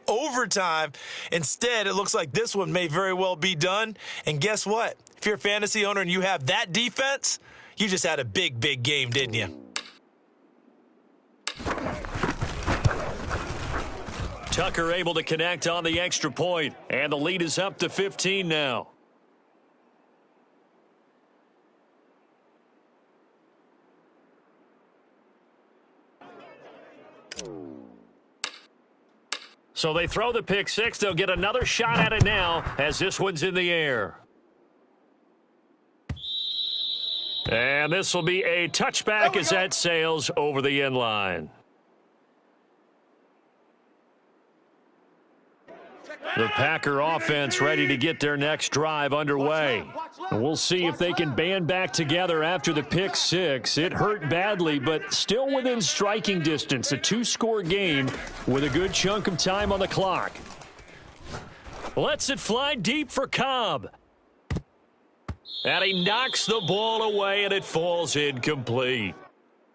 overtime. Instead, it looks like this one may very well be done. And guess what? If you're a fantasy owner and you have that defense, you just had a big, big game, didn't you? Tucker able to connect on the extra point, and the lead is up to 15 now. So they throw the pick six. They'll get another shot at it now as this one's in the air. And this will be a touchback as that sails over the end line. The Packer offense ready to get their next drive underway. And we'll see if they can band back together after the pick six. It hurt badly, but still within striking distance. A two-score game with a good chunk of time on the clock. Lets it fly deep for Cobb. And he knocks the ball away, and it falls incomplete.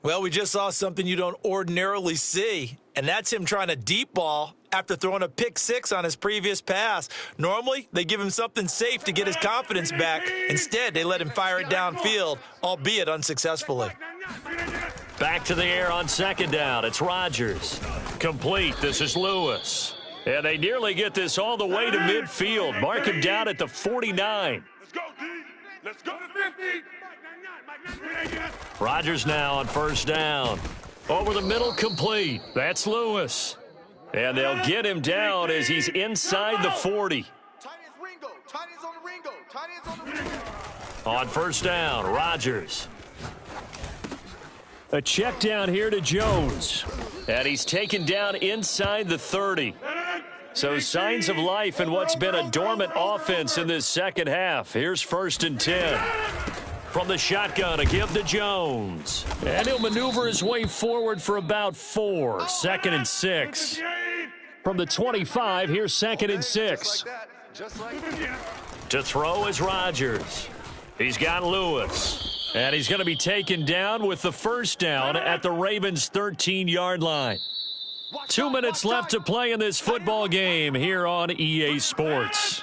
Well, we just saw something you don't ordinarily see, and that's him trying to deep ball after throwing a pick six on his previous pass. Normally, they give him something safe to get his confidence back. Instead, they let him fire it downfield, albeit unsuccessfully. Back to the air on second down. It's Rodgers. Complete. This is Lewis. And they nearly get this all the way to midfield. Mark him down at the 49. Let's go, D. Let's go to 50. Rodgers now on first down. Over the middle, complete. That's Lewis. And they'll get him down as he's inside the 40. On first down, Rodgers. A check down here to Jones. And he's taken down inside the 30. So signs of life in what's been a dormant offense in this second half. Here's first and 10. From the shotgun, a give to Jones. And he'll maneuver his way forward for about 4. Second and 6. From the 25, here's second and 6. To throw is Rodgers. He's got Lewis. And he's going to be taken down with the first down at the Ravens' 13-yard line. 2 minutes left to play in this football game here on EA Sports.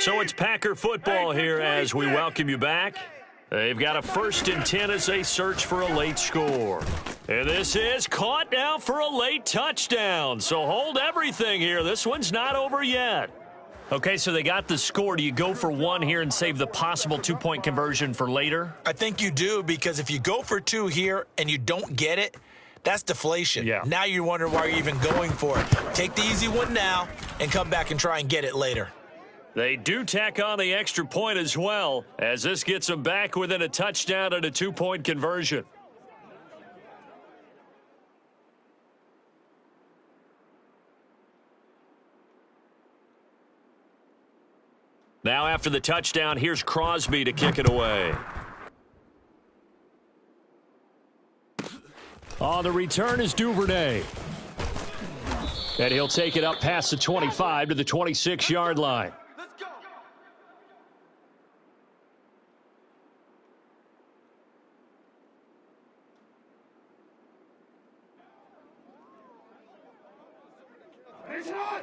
So it's Packer football here as we welcome you back. They've got a first and 10 as they search for a late score. And this is caught now for a late touchdown. So hold everything here. This one's not over yet. Okay, so they got the score. Do you go for one here and save the possible two-point conversion for later? I think you do, because if you go for two here and you don't get it, that's deflation. Yeah. Now you wonder why you're even going for it. Take the easy one now and come back and try and get it later. They do tack on the extra point as well, as this gets them back within a touchdown and a two-point conversion. Now after the touchdown, here's Crosby to kick it away. On the return is Duvernay. And he'll take it up past the 25 to the 26-yard line.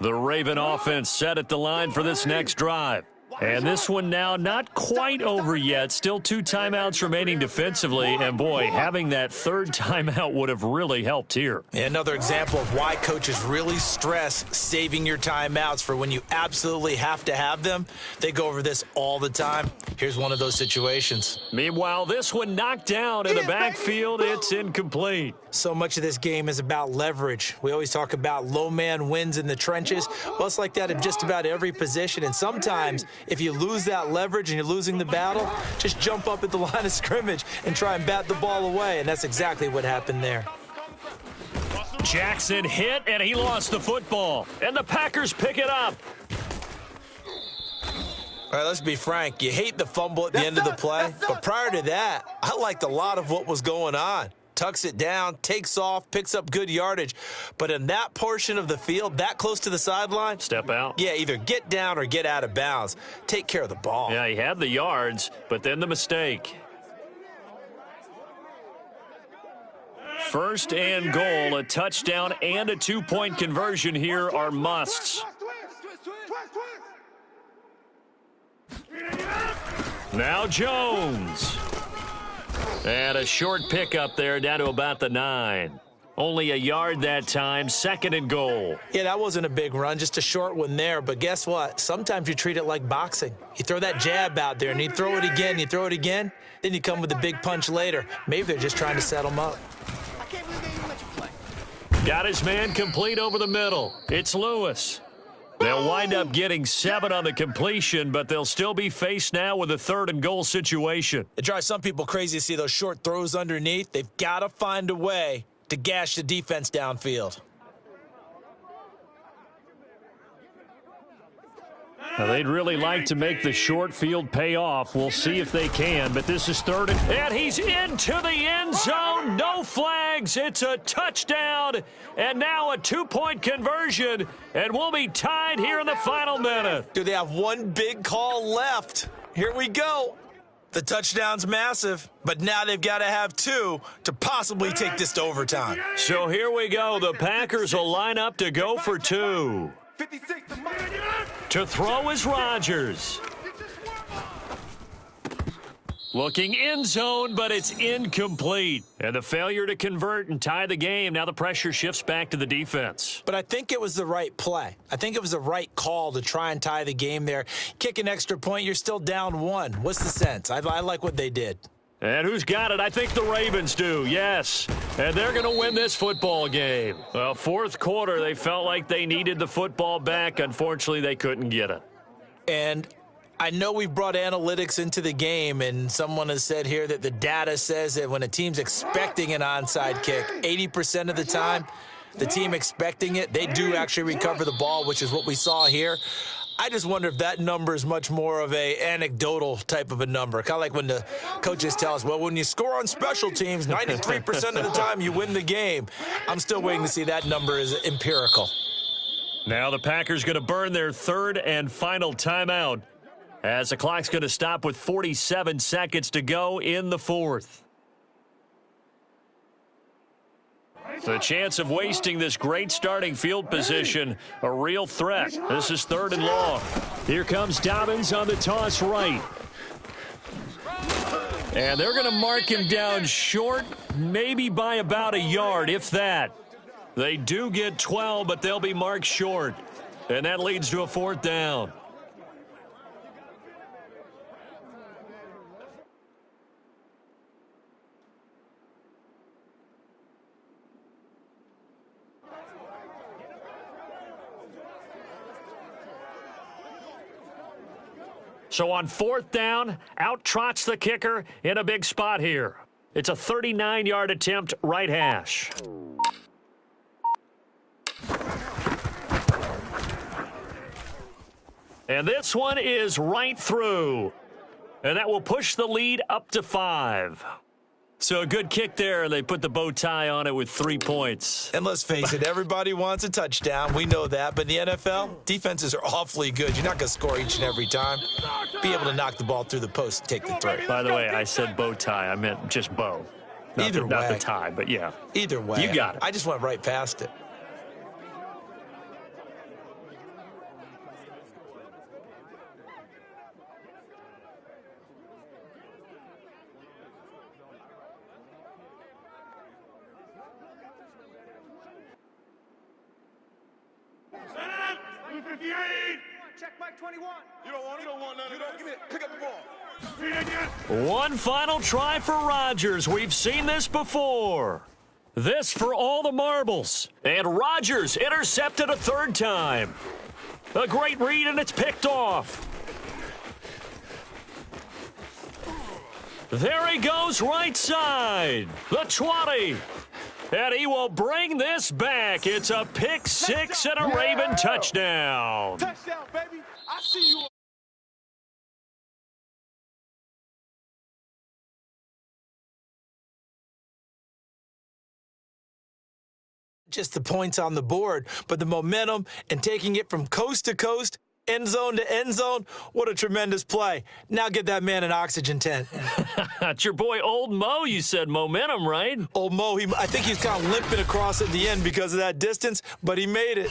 The Raven offense set at the line for this next drive. And this one now not quite over yet. Still 2 timeouts remaining defensively. And, boy, having that third timeout would have really helped here. Another example of why coaches really stress saving your timeouts for when you absolutely have to have them. They go over this all the time. Here's one of those situations. Meanwhile, this one knocked down in the backfield. It's incomplete. So much of this game is about leverage. We always talk about low man wins in the trenches. Well, it's like that in just about every position. And sometimes if you lose that leverage and you're losing the battle, just jump up at the line of scrimmage and try and bat the ball away. And that's exactly what happened there. Jackson hit, and he lost the football. And the Packers pick it up. All right, let's be frank. You hate the fumble at the end of the play. But prior to that, I liked a lot of what was going on. Tucks it down, takes off, picks up good yardage. But in that portion of the field, that close to the sideline, step out. Yeah, either get down or get out of bounds. Take care of the ball. Yeah, he had the yards, but then the mistake. First and goal, a touchdown and a two-point conversion here are musts. Now Jones. And a short pickup there down to about the 9. Only a yard that time, second and goal. Yeah, that wasn't a big run, just a short one there. But guess what? Sometimes you treat it like boxing. You throw that jab out there, and you throw it again, you throw it again, then you come with a big punch later. Maybe they're just trying to set them up. Got his man complete over the middle. It's Lewis. They'll wind up getting 7 on the completion, but they'll still be faced now with a third and goal situation. It drives some people crazy to see those short throws underneath. They've got to find a way to gash the defense downfield. Now, they'd really like to make the short field pay off. We'll see if they can, but this is third and he's into the end zone. No flags. It's a touchdown, and now a two-point conversion, and we'll be tied here in the final minute. Do they have one big call left? Here we go. The touchdown's massive, but now they've got to have 2 to possibly take this to overtime. So here we go. The Packers will line up to go for 2. To throw is Rodgers. Looking end zone, but it's incomplete. And the failure to convert and tie the game. Now the pressure shifts back to the defense. But I think it was the right play. I think it was the right call to try and tie the game there. Kick an extra point, you're still down 1. What's the sense? I like what they did. And who's got it? I think the Ravens do, yes. And they're going to win this football game. Well, fourth quarter, they felt like they needed the football back. Unfortunately, they couldn't get it. And I know we brought analytics into the game, and someone has said here that the data says that when a team's expecting an onside kick, 80% of the time, the team expecting it, they do actually recover the ball, which is what we saw here. I just wonder if that number is much more of a anecdotal type of a number. Kind of like when the coaches tell us, well, when you score on special teams, 93% of the time you win the game. I'm still waiting to see that number is empirical. Now the Packers going to burn their third and final timeout as the clock's going to stop with 47 seconds to go in the fourth. The chance of wasting this great starting field position, a real threat. This is third and long. Here comes Dobbins on the toss right. And they're going to mark him down short, maybe by about a yard, if that. They do get 12, but they'll be marked short. And that leads to a fourth down. So on fourth down, out trots the kicker in a big spot here. It's a 39-yard attempt, right hash. And this one is right through. And that will push the lead up to 5. So a good kick there, and they put the bow tie on it with 3 points. And let's face it, everybody wants a touchdown. We know that. But in the NFL, defenses are awfully good. You're not going to score each and every time. Be able to knock the ball through the post and take the throw. By the way, I said bow tie. I meant just bow. Not the tie, but yeah. Either way. You got it. I just went right past it. Check Mike 21. You don't want none of that. Give me it. Pick up the ball. One final try for Rodgers. We've seen this before. This for all the marbles. And Rodgers intercepted a third time. A great read, and it's picked off. There he goes, right side. The 20. And he will bring this back. It's a pick six and a Raven touchdown. Touchdown, baby. I see you. Just the points on the board, but the momentum and taking it from coast to coast, End zone to end zone. What a tremendous play. Now get that man an oxygen tent. It's your boy Old Mo, you said. Momentum, right? Old Mo, I think he's kind of limping across at the end because of that distance, but he made it.